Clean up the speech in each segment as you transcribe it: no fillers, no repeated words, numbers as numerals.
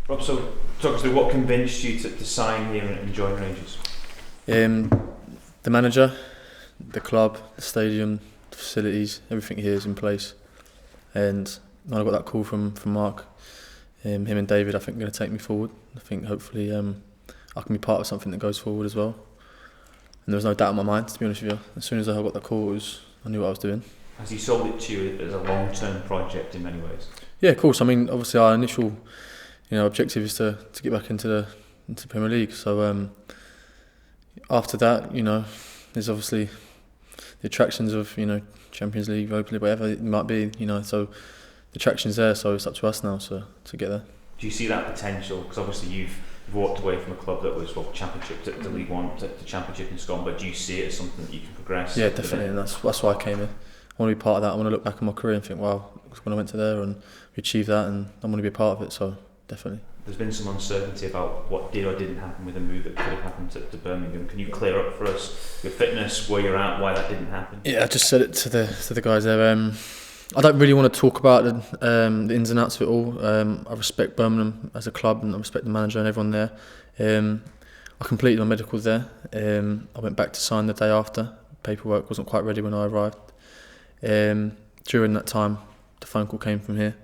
Rob, so talk us through what convinced you to sign here and join Rangers? The manager, the club, the stadium, the facilities, everything here is in place. And when I got that call from Mark, him and David, I think are going to take me forward. I think hopefully I can be part of something that goes forward as well. And there was no doubt in my mind, to be honest with you. As soon as I got that call, I knew what I was doing. Has he sold it to you as a long-term project in many ways? Yeah, of course. I mean, obviously our initial, objective is to get back into the Premier League. So after that, there's obviously the attractions of Champions League, Europa League, whatever it might be. So the attraction's there. So it's up to us now to get there. Do you see that potential? Because obviously you've walked away from a club that was Championship to League One to Championship in Scotland, but do you see it as something that you can progress? Yeah, definitely, and that's why I came in. I want to be part of that. I want to look back on my career and think, wow, when I went to there and we achieved that, and I want to be a part of it. So definitely. There's been some uncertainty about what did or didn't happen with the move that could have happened to Birmingham. Can you clear up for us your fitness, where you're at, why that didn't happen? Yeah, I just said it to the guys there. I don't really want to talk about the ins and outs of it all. I respect Birmingham as a club and I respect the manager and everyone there. I completed my medical there. I went back to sign the day after. Paperwork wasn't quite ready when I arrived. During that time, the phone call came from here.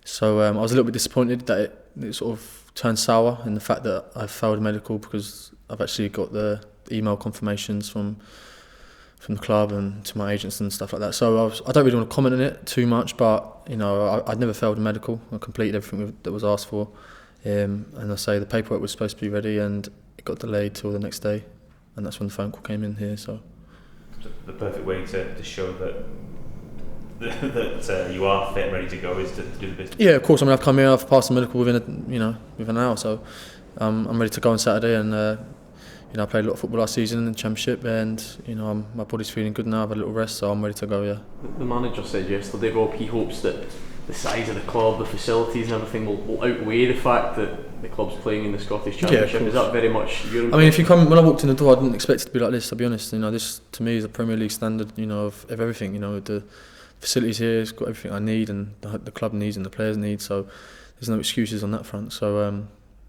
So I was a little bit disappointed that it sort of turned sour in the fact that I failed medical, because I've actually got the email confirmations from the club and to my agents and stuff like that. So I don't really want to comment on it too much, but I'd never failed a medical. I completed everything that was asked for, and I say the paperwork was supposed to be ready, and it got delayed till the next day, and that's when the phone call came in here. So the perfect way to show that you are fit and ready to go is to do the business. Yeah, of course. I mean, I've come here, I've passed the medical within an hour, so I'm ready to go on Saturday, and I played a lot of football last season in the Championship, and my body's feeling good now. I've had a little rest, so I'm ready to go. Yeah. The manager said yesterday, Rob, he hopes that the size of the club, the facilities and everything will outweigh the fact that the club's playing in the Scottish Championship. Is that very much your impression? I mean, when I walked in the door, I didn't expect it to be like this, to be honest. This to me is a Premier League standard, of everything. The facilities here, it's got everything I need, and the club needs and the players need. So there's no excuses on that front. So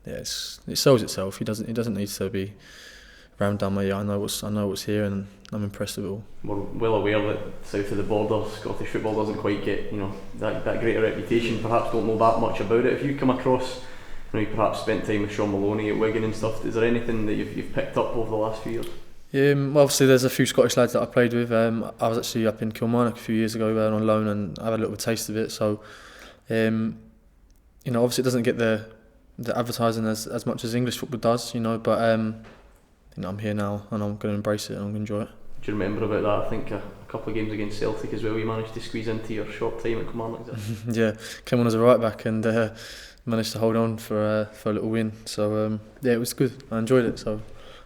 it sells itself. It doesn't need to be rammed down my ear. I know what's here, and I'm impressed with it all. We're well aware that south of the border, Scottish football doesn't quite get that great a reputation. Perhaps don't know that much about it. If you come across, you perhaps spent time with Sean Maloney at Wigan and stuff. Is there anything that you've picked up over the last few years? Well, obviously there's a few Scottish lads that I played with. I was actually up in Kilmarnock a few years ago on loan, and I had a little taste of it. So, obviously it doesn't get the advertising as much as English football does, but I'm here now and I'm going to embrace it and I'm going to enjoy it. Do you remember about that? I think a couple of games against Celtic as well, you managed to squeeze into your short time at Kilmarnock. Yeah, came on as a right back and managed to hold on for a little win. So it was good. I enjoyed it. So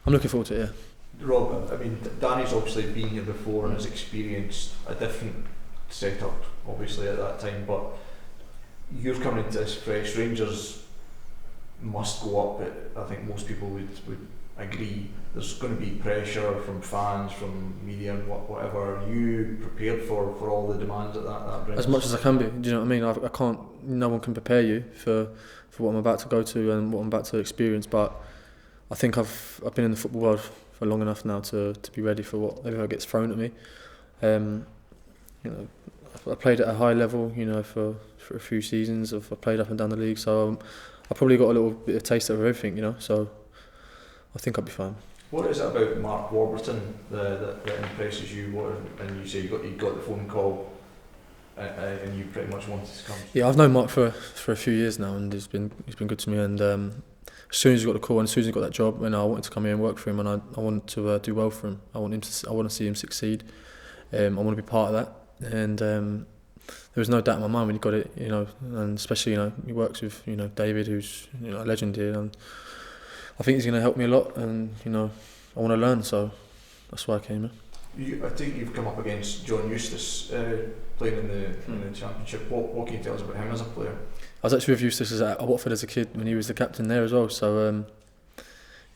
I'm looking forward to it. Yeah. Rob, I mean, Danny's obviously been here before and has experienced a different setup, obviously at that time. But you're coming into this fresh. Rangers must go up. I think most people would agree. There's going to be pressure from fans, from media, and whatever. Are you prepared for all the demands that brings? As much as I can be. Do you know what I mean? I can't. No one can prepare you for what I'm about to go to and what I'm about to experience. But I think I've been in the football world for long enough now to be ready for whatever gets thrown at me. I played at a high level, for a few seasons. I played up and down the league, so I probably got a little bit of taste of everything, so I think I'll be fine. What is it about Mark Warburton that impresses you? And you say you got the phone call and you pretty much wanted to come? Yeah, I've known Mark for a few years now, and he's been good to me. And as soon as he got the call and as soon as he got that job, I wanted to come here and work for him, and I wanted to do well for him. I want to see him succeed. I want to be part of that. And there was no doubt in my mind when he got it, and especially he works with David, who's a legend here, and I think he's going to help me a lot, and I want to learn, so that's why I came here. I think you've come up against John Eustace playing in the Championship. What can you tell us about him as a player? I was actually with Eustace at Watford as a kid when he was the captain there as well. So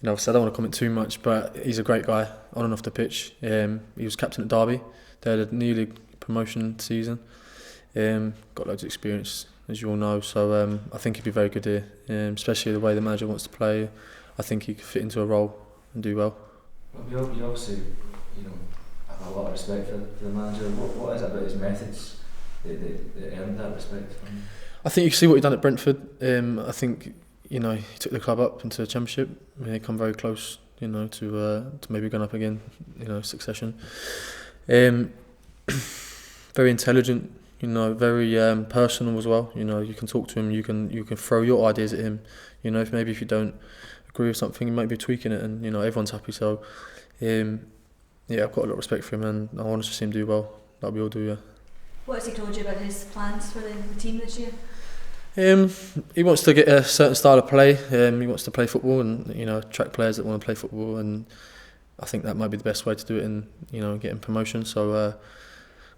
obviously I don't want to comment too much, but he's a great guy on and off the pitch. He was captain at Derby. They had a new league promotion season. Got loads of experience. as you all know. So I think he'd be very good here, especially the way the manager wants to play. I think he could fit into a role and do well. Well, you obviously, have a lot of respect for the manager. What is it about his methods that earned that respect from you? I think you can see what he done at Brentford. I think he took the club up into the Championship. They come very close, to maybe going up again, succession. Very intelligent, very personal as well. You can talk to him. You can throw your ideas at him. If you don't agree with something, you might be tweaking it, and everyone's happy. So, I've got a lot of respect for him, and I want to see him do well. Like we all do, yeah. What has he told you about his plans for the team this year? He wants to get a certain style of play. He wants to play football, and attract players that want to play football. And I think that might be the best way to do it, and getting promotion. So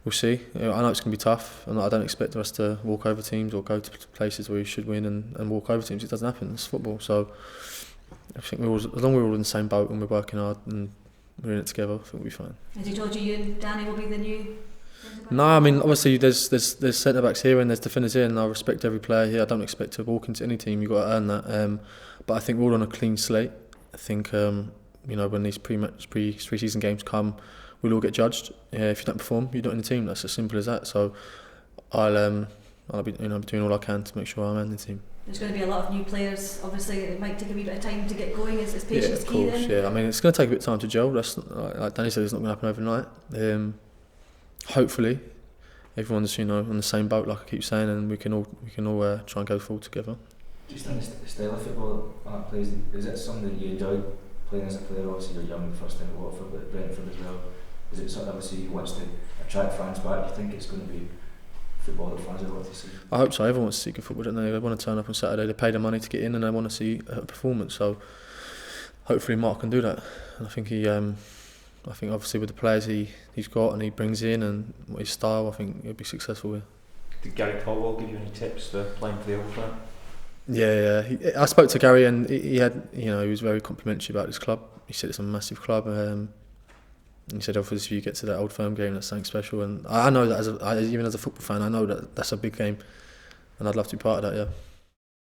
we'll see. I know it's going to be tough, and I don't expect us to walk over teams or go to places where we should win and walk over teams. It doesn't happen. It's football. So I think as long as we're all in the same boat and we're working hard and we're in it together, I think we'll be fine. Has he told you and Danny will be the new? No, I mean obviously there's centre backs here and there's defenders here, and I respect every player here. I don't expect to walk into any team. You've got to earn that. But I think we're all on a clean slate. I think when these pre-season games come, we'll all get judged. If you don't perform, you're not in the team. That's as simple as that. So I'll be doing all I can to make sure I'm in the team. There's going to be a lot of new players. Obviously, it might take a wee bit of time to get going. Is patience key then? Yeah. I mean, it's going to take a bit of time to gel. That's like Danny said, it's not going to happen overnight. Hopefully, everyone's on the same boat, like I keep saying, and we can all try and go forward together. Just on the style of football Mark plays, is it something that you enjoy playing as a player? Obviously, you're young, first time at Watford, but Brentford as well. Is it something obviously he wants to attract fans back? You think it's going to be football that fans are want to see? I hope so. Everyone wants to see good football, don't they? They want to turn up on Saturday. They pay the money to get in, and they want to see a performance. So hopefully Mark can do that. And I think obviously with the players he's got and he brings in and his style, I think he'll be successful with. Did Gary Caldwell give you any tips for playing for the Old Firm? Yeah. I spoke to Gary, and he had, he was very complimentary about his club. He said it's a massive club. He said, obviously, if you get to that Old Firm game, that's something special. And I know that even as a football fan, I know that that's a big game, and I'd love to be part of that. Yeah.